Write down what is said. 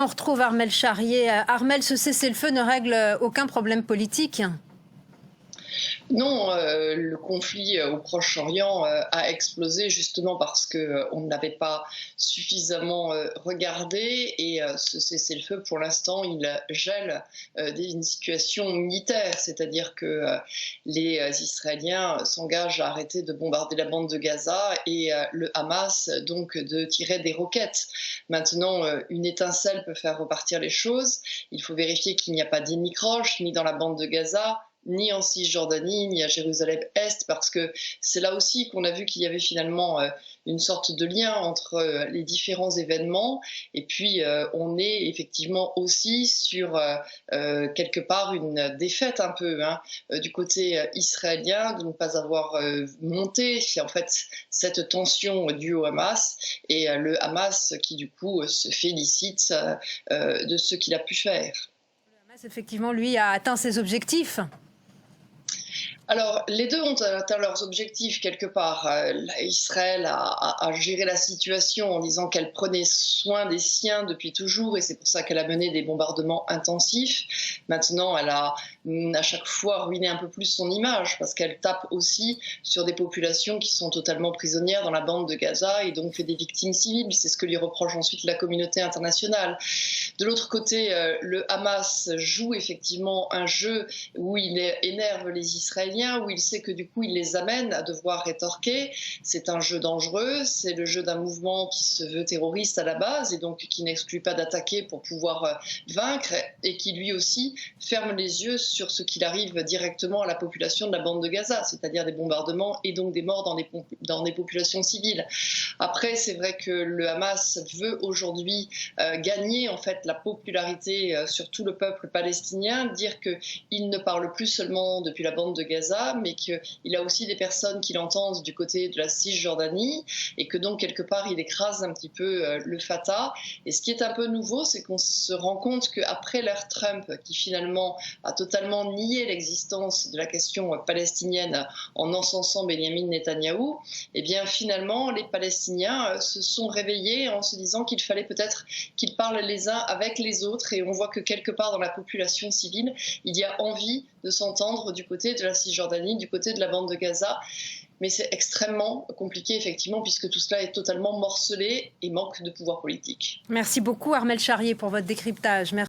On retrouve Armel Charrier. Armel, ce cessez-le-feu ne règle aucun problème politique? Non, le conflit au Proche-Orient a explosé justement parce qu'on ne l'avait pas suffisamment regardé et ce cessez-le-feu, pour l'instant, il gèle une situation militaire, c'est-à-dire que les Israéliens s'engagent à arrêter de bombarder la bande de Gaza et le Hamas donc de tirer des roquettes. Maintenant, une étincelle peut faire repartir les choses. Il faut vérifier qu'il n'y a pas d'anicroche ni dans la bande de Gaza, ni en Cisjordanie, ni à Jérusalem-Est, parce que c'est là aussi qu'on a vu qu'il y avait finalement une sorte de lien entre les différents événements. Et puis, on est effectivement aussi sur quelque part une défaite un peu du côté israélien de ne pas avoir monté en fait cette tension due au Hamas, et le Hamas qui du coup se félicite de ce qu'il a pu faire. Le Hamas, effectivement, lui, a atteint ses objectifs. Alors, les deux ont atteint leurs objectifs quelque part. Israël a géré la situation en disant qu'elle prenait soin des siens depuis toujours, et c'est pour ça qu'elle a mené des bombardements intensifs. Maintenant, elle a à chaque fois ruiné un peu plus son image, parce qu'elle tape aussi sur des populations qui sont totalement prisonnières dans la bande de Gaza et donc fait des victimes civiles. C'est ce que lui reproche ensuite la communauté internationale. De l'autre côté, le Hamas joue effectivement un jeu où il énerve les Israéliens, où il sait que du coup il les amène à devoir rétorquer. C'est un jeu dangereux, c'est le jeu d'un mouvement qui se veut terroriste à la base et donc qui n'exclut pas d'attaquer pour pouvoir vaincre, et qui lui aussi ferme les yeux sur ce qu'il arrive directement à la population de la bande de Gaza, c'est-à-dire des bombardements et donc des morts dans des populations civiles. Après, c'est vrai que le Hamas veut aujourd'hui gagner en fait la popularité sur tout le peuple palestinien, dire qu'il ne parle plus seulement depuis la bande de Gaza, mais qu'il a aussi des personnes qui l'entendent du côté de la Cisjordanie, et que donc quelque part il écrase un petit peu le Fatah. Et ce qui est un peu nouveau, c'est qu'on se rend compte qu'après l'ère Trump, qui finalement a totalement nié l'existence de la question palestinienne en encensant Benyamin Netanyahou, eh bien finalement les Palestiniens se sont réveillés en se disant qu'il fallait peut-être qu'ils parlent les uns avec les autres, et on voit que quelque part dans la population civile, il y a envie de s'entendre du côté de la Cisjordanie, du côté de la bande de Gaza. Mais c'est extrêmement compliqué, effectivement, puisque tout cela est totalement morcelé et manque de pouvoir politique. Merci beaucoup, Armel Charrier, pour votre décryptage. Merci.